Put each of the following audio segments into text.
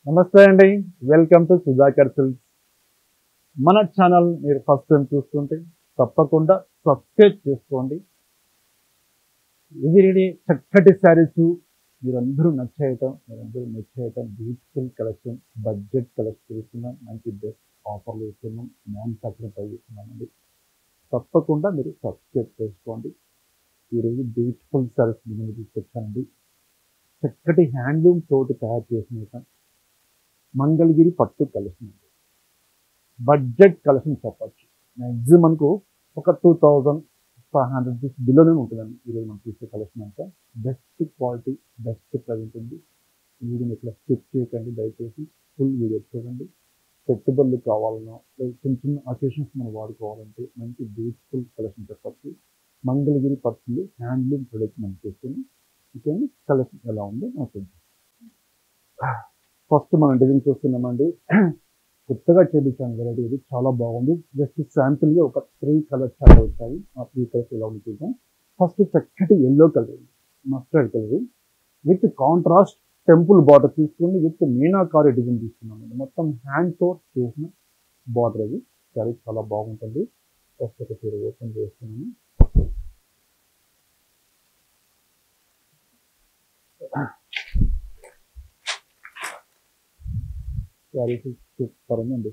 నమస్తే అండి. Welcome to Sudhakar silks. మన ఛానల్ మీరు ఫస్ట్ టైం చూస్తుంటే తప్పకుండా సబ్స్క్రైబ్ చేసుకోండి. ఇది చక్కటి శారీస్ మీరందరూ నచ్చేయటం బ్యూటిఫుల్ కలెక్షన్, బడ్జెట్ కలెక్షన్ ఇస్తున్నాం, మంచి బెస్ట్ ఆఫర్లు ఇస్తున్నాం, మ్యానుఫ్యాక్చరింగ్ పై ఇస్తున్నామండి. తప్పకుండా మీరు సబ్స్క్రైబ్ చేసుకోండి. ఈరోజు బ్యూటిఫుల్ శారీస్ ముందు తీసుకొచ్చానండి. చక్కటి హ్యాండ్లూమ్ తోటి తయారు చేసిన మంగళగిరి పట్టు కలెక్షన్. బడ్జెట్ కలెక్షన్ చెప్పచ్చు. మ్యాక్సిమం మనకు ఒక 2500 రూపీస్ బిలోనే ఉంటుందండి. ఈరోజు మనం చూసే కలెక్షన్ అంతా బెస్ట్ క్వాలిటీ, బెస్ట్ ప్రైస్ ఉంటుంది. వీడియోని ఇట్లా స్కిప్ చేయకండి, దయచేసి ఫుల్ వీడియో చూడండి. పెట్టుబడులు కావాలన్నా లేదా చిన్న చిన్న అకేషన్స్ మనం వాడుకోవాలంటే మంచి బ్యూటిఫుల్ కలెక్షన్ చెప్పచ్చు. మంగళగిరి పట్టులు హ్యాండ్లూమ్ ప్రొడక్ట్ మనం చూసుకుని ఇంకా కలెక్షన్ ఎలా ఉందో నాకు ఫస్ట్ మనం డిజైన్ చూస్తున్నామండి. కొత్తగా చేయించాను వెరైటీ, ఇది చాలా బాగుంది. జస్ట్ శాంపుల్గా ఒక 3 కలర్స్ స్టార్ట్ అవుతాయి. ఆ 3 కలర్స్ ఎలా ఉంది చూద్దాం. ఫస్ట్ చక్కటి yellow colour, mustard colour with contrast temple border తీసుకుని విత్ మీనాకారి డిజైన్ తీసుకున్నామండి. మొత్తం హ్యాండ్తో చేసిన బార్డర్ అది. సారీ చాలా బాగుంటుంది. ఫస్ట్ ఒక చీర ఓపెన్ చేస్తున్నాను. సారీ సూపర్ ఉందండి.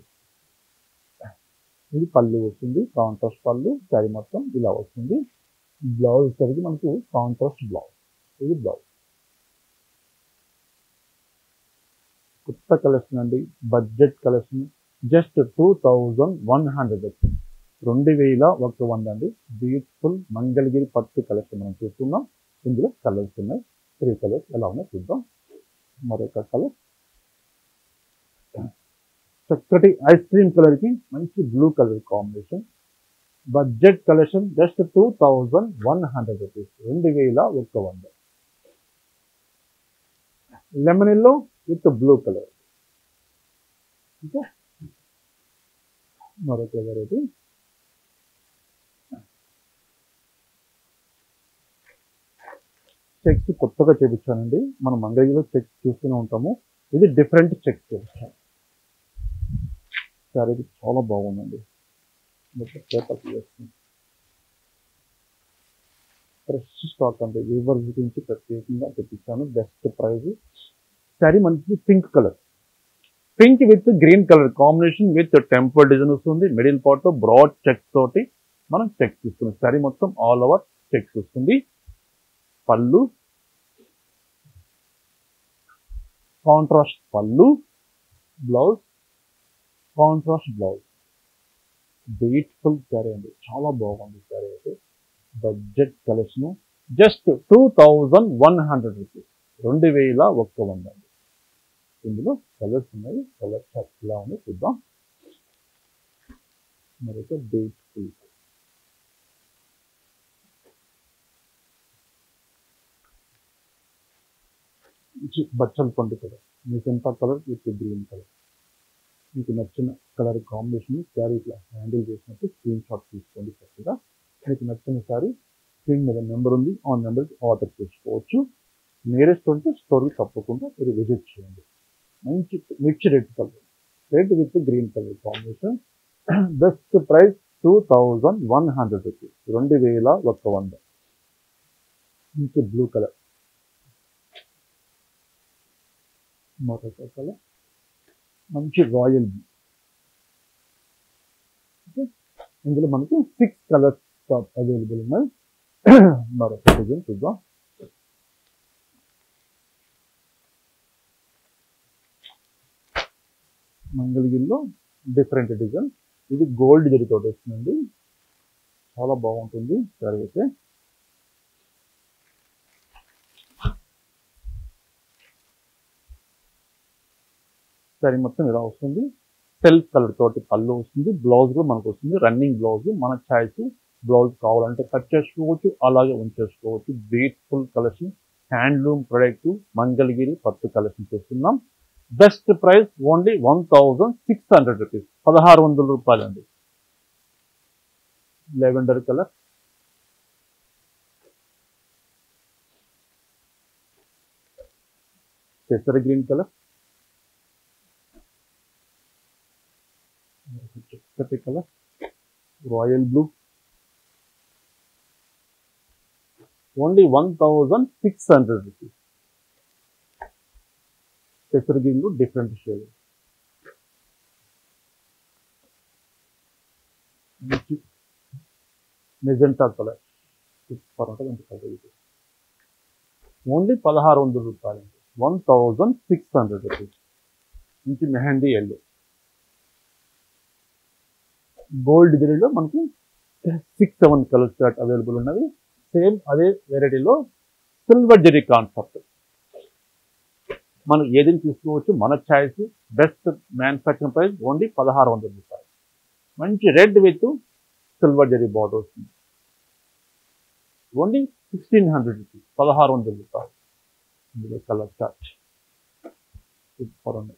ఇది పళ్ళు వస్తుంది, కాంట్రాస్ట్ పళ్ళు. శారీ మొత్తం ఇలా వస్తుంది. బ్లౌజ్ వచ్చేసరికి మనకు కాంట్రాస్ట్ బ్లౌజ్. ఇది బ్లౌజ్. కొత్త కలెక్షన్ అండి, బడ్జెట్ కలెక్షన్. జస్ట్ 2100 వచ్చింది. 2100 అండి. బ్యూటిఫుల్ మంగళగిరి పట్టు కలెక్షన్ మనం చూస్తున్నాం. ఇందులో కలర్స్ ఉన్నాయి. 3 కలర్స్ ఎలా ఉన్నాయో చూద్దాం. మరొక కలర్ చక్కటి ఐస్ క్రీమ్ కలర్ కి మంచి blue colour combination. Budget collection just 2100 rupees. 2100. Lemon yellow with blue colour. Okay, మరొక వెరైటీ చెక్స్ కొత్తగా చేపించానండి. మనం మంగళగిరిలో చెక్స్ చూస్తూనే ఉంటాము. ఇది డిఫరెంట్ చెక్స్ చేపించాను. సరే, ఇది చాలా బాగుందండి. ఫ్రెష్ స్టాక్ అండి. వీవర్స్ గురించి ప్రత్యేకంగా తెప్పించాను. Best price. శారీ మంచి pink colour, pink with green colour combination with temple design వస్తుంది. మిడిల్ పార్ట్ బ్రాడ్ చెక్స్ తోటి మనం చెక్స్ ఇస్తున్నాం. శారీ మొత్తం ఆల్ ఓవర్ చెక్స్ వస్తుంది. పళ్ళు కాంట్రాస్ట్ పళ్ళు, blouse contrast blouse. Beautiful sari అండి, చాలా బాగుంది శారీ అయితే. Budget collection just 2100 rupees. 2100 అండి. ఇందులో కలర్స్ ఉన్నాయి. కలర్ చార్ట్ ఎలా ఉంది చూద్దాం. మరొక బ్యూటిఫుల్ బచ్చల్ పండు colour, magenta colour with green colour. మీకు నచ్చిన కలర్ కాంబినేషన్ శారీ ఇట్లా హ్యాండిల్ చేసినట్టు స్క్రీన్ షాట్ తీసుకోండి. చక్కగా మీకు నచ్చిన శారీ స్క్రీన్ మీద నెంబర్ ఉంది, ఆ నెంబర్కి ఆర్డర్ చేసుకోవచ్చు. నియరెస్ట్ ఉంటే స్టోర్కి తప్పకుండా మీరు విజిట్ చేయండి. మంచి మిర్చి red colour, red with green colour combination. Best price 2100 rupees. 2100. మంచి బ్లూ కలర్, మరొక కలర్ మంచి రాయల్ బ్లూ. ఇందులో మనకు 6 కలర్స్ అవైలబుల్ ఉన్నాయి. మరొక డిజైన్ చూద్దాం. మంగళగిరిలో డిఫరెంట్ డిజైన్. ఇది గోల్డ్ జరీతో వస్తుందండి. చాలా బాగుంటుంది సారీ అయితే. సారీ మొత్తం ఇలా వస్తుంది. సెల్ఫ్ కలర్ తోటి పళ్ళు వస్తుంది. బ్లౌజ్ కూడా మనకు వస్తుంది. Running blouse. మన ఛాయిస్. బ్లౌజ్ కావాలంటే కట్ చేసుకోవచ్చు, అలాగే ఉంచేసుకోవచ్చు. Beautiful collection, handloom product, Mangalagiri పట్టు కలెక్షన్ చూస్తున్నాం. Best price only 1600 rupees. 1600 రూపాయలు అండి. లెవెండర్ కలర్, పెసర గ్రీన్ కలర్, చక్కటి colour royal blue, only 1600 rupees. పెసర్ గ్రీన్ లో different shade, magenta colour, super ఉంటుంది కలర్. ఇది ఓన్లీ 1600 రూపాయలు, 1600 రూపీస్. మంచి మెహందీ ఎల్లో, గోల్డ్ జరీలో మనకు 6-7 కలర్ చార్ట్ అవైలబుల్ ఉన్నవి. సేమ్ అదే వెరైటీలో సిల్వర్ జరీ కాన్సెప్ట్. మనం ఏదైనా తీసుకోవచ్చు, మన choice. Best manufacturing price only 1600 రూపాయలు. మంచి red with silver zari border వస్తుంది. ఓన్లీ 1600 రూపీస్, 1600 రూపాయలు. ఇందులో కలర్ చార్ట్ సూపర్ ఉంది.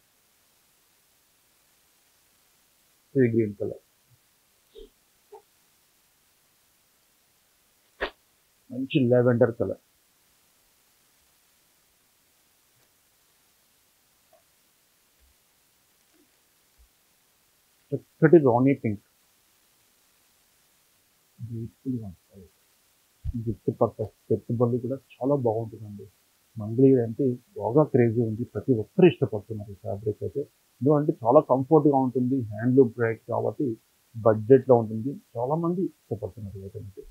ఇది గ్రీన్ కలర్, మంచి లెవెండర్ కలర్, చక్కటి రాణి పింక్, బ్యూటిఫుల్గా ఉంటుంది. గిఫ్ట్ పర్పస్ పెట్టుబడులు కూడా చాలా బాగుంటుందండి. మంగళగిరి అంటే బాగా క్రేజీ ఉంది, ప్రతి ఒక్కరు ఇష్టపడుతున్నారు ఈ ఫ్యాబ్రిక్ అయితే. ఎందుకంటే చాలా కంఫర్ట్గా ఉంటుంది, హ్యాండ్లూమ్ ప్రోడక్ట్ కాబట్టి బడ్జెట్లో ఉంటుంది, చాలా మంది ఇష్టపడుతున్నారు అయితే.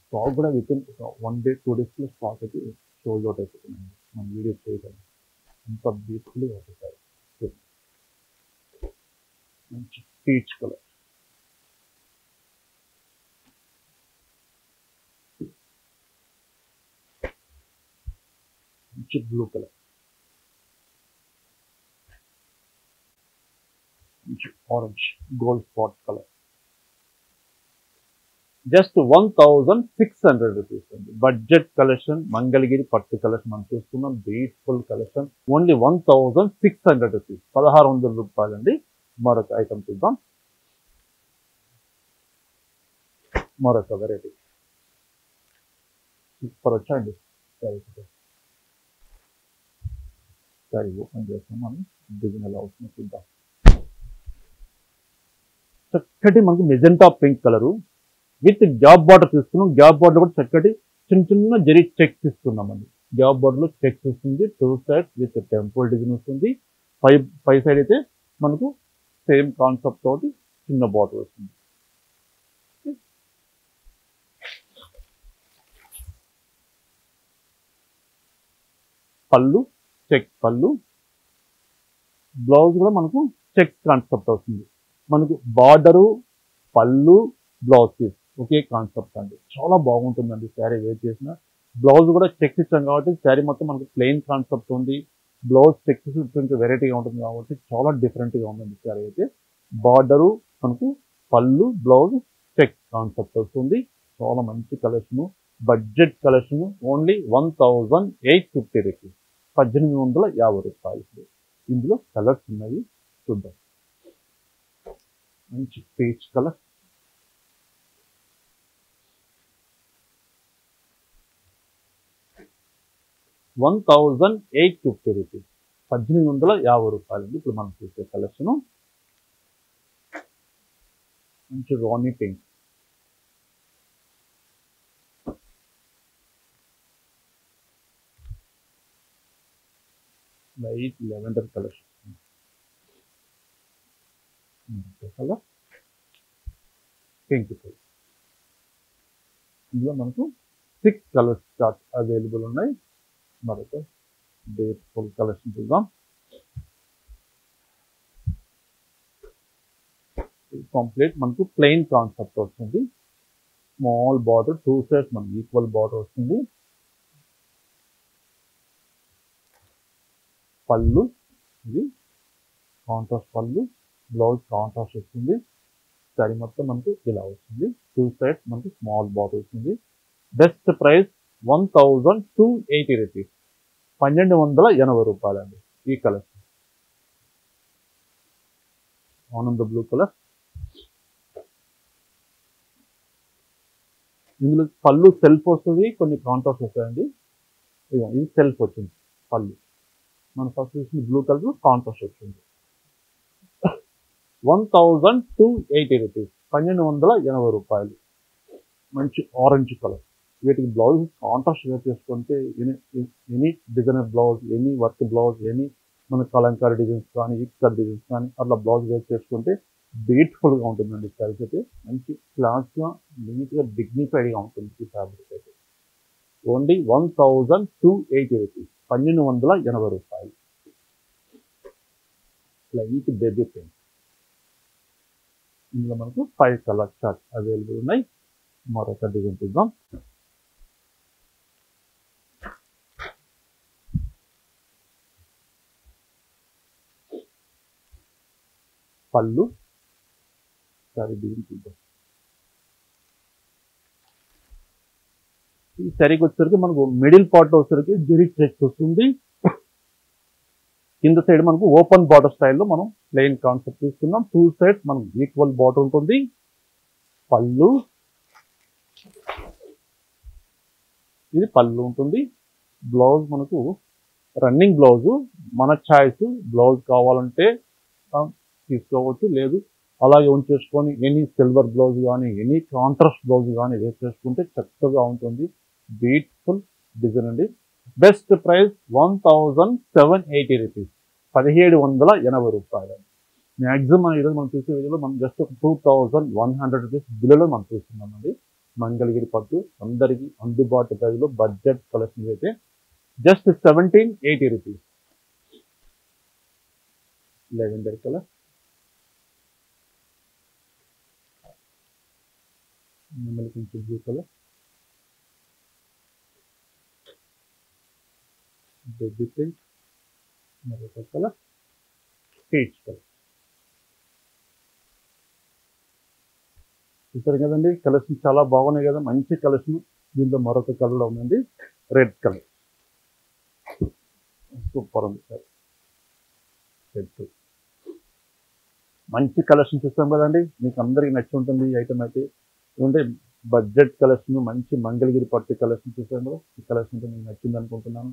స్టాక్ కూడా with in 1 day 2 days stock అయితే షోల్డ్ అవుట్ అయిపోతుందండి. మనం వీడియో చేయగలం, అంత బ్యూటిఫుల్గా అవుతాయి. మంచి పీచ్ కలర్, మంచి బ్లూ కలర్, మంచి orange gold spot colour. Just 1600 rupees అండి. బడ్జెట్ కలెక్షన్, మంగళగిరి పట్టు కలెక్షన్ మనం చూస్తున్నాం. బ్యూటిఫుల్ కలెక్షన్, ఓన్లీ 1600 రూపీస్, 1600 రూపాయలు అండి. మరొక ఐటమ్ చూద్దాం. మరొక వెరైటీ సూపర్ వచ్చండి. సరే ఓపెన్ చేస్తాం, మనం డిజైన్ ఎలా అవుతుందో చూద్దాం. చక్కటి మనకి magenta pink colour with gap border తీసుకున్నాం. గ్యాప్ బార్డర్ కూడా చక్కటి చిన్న చిన్న జరీ చెక్స్ ఇస్తున్నామండి. గ్యాప్ బార్డర్ లో చెక్స్ వస్తుంది, 2 sides విత్ టెంపుల్ డిజైన్ వస్తుంది. పై సైడ్ అయితే మనకు సేమ్ కాన్సెప్ట్ తోటి చిన్న బార్డర్ వస్తుంది. పళ్ళు చెక్ పళ్ళు, బ్లౌజ్ కూడా మనకు చెక్ కాన్సెప్ట్ వస్తుంది. మనకు బార్డరు, పళ్ళు, బ్లౌజ్ పీస్ ఒకే కాన్సెప్ట్ అండి. చాలా బాగుంటుందండి శారీ వేర్ చేసిన. బ్లౌజ్ కూడా చెక్స్ ఇచ్చాం కాబట్టి శారీ మొత్తం మనకు ప్లెయిన్ కాన్సెప్ట్ ఉంది. బ్లౌజ్ చెక్స్ కొంచెం వెరైటీగా ఉంటుంది కాబట్టి చాలా డిఫరెంట్గా ఉందండి శారీ అయితే. బార్డరు మనకు, పళ్ళు, బ్లౌజ్ చెక్ కాన్సెప్ట్ వస్తుంది. చాలా మంచి collection, budget collection. Only 1850 rupees, 1850 రూపాయలు. ఇందులో కలర్స్ ఉన్నవి చూద్దాం. మంచి పీచ్ కలర్, ₹1850, 1850 రూపాయలు. ఇప్పుడు మనం చూసే కలెక్షన్ మంచి రాణి pink, light lavender colour, colour pink colour. ఇందులో మనకు 6 కలర్స్ చార్ట్ అవైలబుల్ ఉన్నాయి. మరొక బ్యూటిఫుల్ కలెక్షన్ చూద్దాం. కంప్లీట్ మనకు ప్లెయిన్ కాన్సెప్ట్ వస్తుంది. స్మాల్ బార్డర్, 2 sides మనకు ఈక్వల్ బార్డర్ వస్తుంది. పళ్ళు, ఇది కాంట్రాస్ట్ పళ్ళు, బ్లౌజ్ కాంట్రాస్ట్ వస్తుంది. సారీ మొత్తం మనకు ఇలా వస్తుంది. 2 sides మనకు స్మాల్ బార్డర్ వస్తుంది. బెస్ట్ ప్రైస్ 1280 రూపీస్, 1280 రూపాయలు అండి ఈ కలెక్షన్. ఆనంద బ్లూ కలర్, ఇందులో పళ్ళు సెల్ఫ్ వస్తుంది, కొన్ని కాంట్రాస్ట్ వస్తాయండి. ఇది సెల్ఫ్ వచ్చింది పళ్ళు. మనం ఫస్ట్ చూసిన బ్లూ కలర్ కాంట్రాస్ట్ వచ్చింది. 1280 రూపీస్, 1280 రూపాయలు. మంచి ఆరెంజ్ కలర్. వీటికి బ్లౌజ్ కాంట్రాస్ట్ వేర్ చేసుకుంటే any designer blouse, any work blouse, any మన కలంకారీ డిజైన్స్ కానీ, ఇక్కర్ డిజైన్స్ కానీ అట్లా బ్లౌజ్ వేర్ చేసుకుంటే బ్యూటిఫుల్గా ఉంటుందండి. సారీస్ అయితే మంచి క్లాస్గా, నీట్గా, డిగ్నిఫైడ్గా ఉంటుంది ఈ ఫ్యాబ్రిక్ అయితే. ఓన్లీ 1280 రూపీస్, 1280 రూపాయలు. Light baby pink. ఇందులో మనకు 5 కలర్ చార్ట్ అవైలబుల్ ఉన్నాయి. మరొక డిజైన్ చూద్దాం. పళ్ళు సారీ డిజైన్ చూద్దాం. ఈ శారీకి వచ్చేసరికి మనకు మిడిల్ పార్ట్ వచ్చేసరికి జెరీ చెక్స్ వస్తుంది. కింద సైడ్ మనకు ఓపెన్ బార్డర్ స్టైల్లో మనం ప్లెయిన్ కాన్సెప్ట్ తీసుకున్నాం. 2 సైడ్స్ మనకు ఈక్వల్ బార్డర్ ఉంటుంది. పళ్ళు, ఇది పళ్ళు ఉంటుంది. బ్లౌజ్ మనకు రన్నింగ్ బ్లౌజు, మన ఛాయిస్. బ్లౌజ్ కావాలంటే తీసుకోవచ్చు, లేదు అలాగే ఉంచేసుకొని ఎనీ సిల్వర్ బ్లౌజ్ కానీ, ఎనీ కాంట్రాస్ట్ బ్లౌజ్ కానీ వేసేసుకుంటే చక్కగా ఉంటుంది. బ్యూటిఫుల్ డిజైన్ అండి. బెస్ట్ ప్రైస్ 1780 రూపీస్, 1780 రూపాయలు. మ్యాక్సిమం ఈరోజు మనం చూసే వీడియోలో మనం జస్ట్ 2100 రూపీస్ బిల్లులో మనం చూస్తున్నామండి. మంగళగిరి పట్టు అందరికీ అందుబాటు ప్రైస్లో బడ్జెట్ కలెక్షన్ అయితే జస్ట్ 1780 రూపీస్. లెవెండర్ కలర్, కొంచెం బ్లూ కలర్, బేబీ పింక్, మరొక కలర్ పీచ్ కలర్. చూసారు కదండి, కలెక్షన్ చాలా బాగున్నాయి కదా, మంచి కలెక్షన్. దీంట్లో మరొక కలర్ ఉందండి, రెడ్ కలర్. సూపర్ ఉంది సార్. రెడ్ మంచి కలెక్షన్ చూస్తాం కదండి, మీకు అందరికీ నచ్చి ఉంటుంది ఈ ఐటమ్ అయితే. ఎందుకంటే బడ్జెట్ కలెక్షన్, మంచి మంగళగిరి పట్టు కలెక్షన్ చూసాం కదా. ఈ కలెక్షన్ అయితే మీకు నచ్చింది అనుకుంటున్నాను.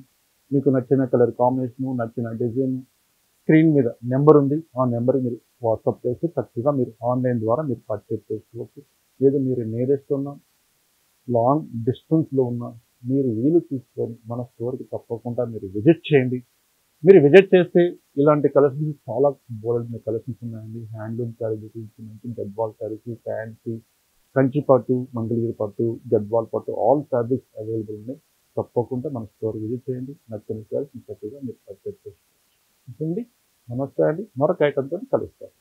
మీకు నచ్చిన కలర్ కాంబినేషను, నచ్చిన డిజైన్ స్క్రీన్ మీద నెంబర్ ఉంది. ఆ నెంబర్కి మీరు వాట్సాప్ చేస్తే చక్కగా మీరు ఆన్లైన్ ద్వారా మీరు పర్చేస్ చేసుకోవచ్చు. లేదు మీరు నియరెస్ట్ ఉన్న, లాంగ్ డిస్టెన్స్లో ఉన్న, మీరు వీలు చూసుకొని మన స్టోర్కి తప్పకుండా మీరు విజిట్ చేయండి. మీరు విజిట్ చేస్తే ఇలాంటి కలెక్షన్స్ చాలా బోల్డ్ కలెక్షన్స్ ఉన్నాయండి. హ్యాండ్లూమ్ శారీస్ నుంచి గద్వాల్ శారీస్, ఫ్యాన్సీ, కంచి పట్టు, మంగళగిరి పట్టు, గద్వాల్ పట్టు, ఆల్ ఫ్యాబ్రిక్స్ అవైలబుల్ ఉన్నాయి. తప్పకుండా మన స్టోర్ విజిట్ చేయండి. నచ్చిన శారీస్ చక్కగా మీరు పర్చేస్ చేసుకోవచ్చు. నమస్తే అండి, మరొక ఐటమ్తో కలుస్తాను.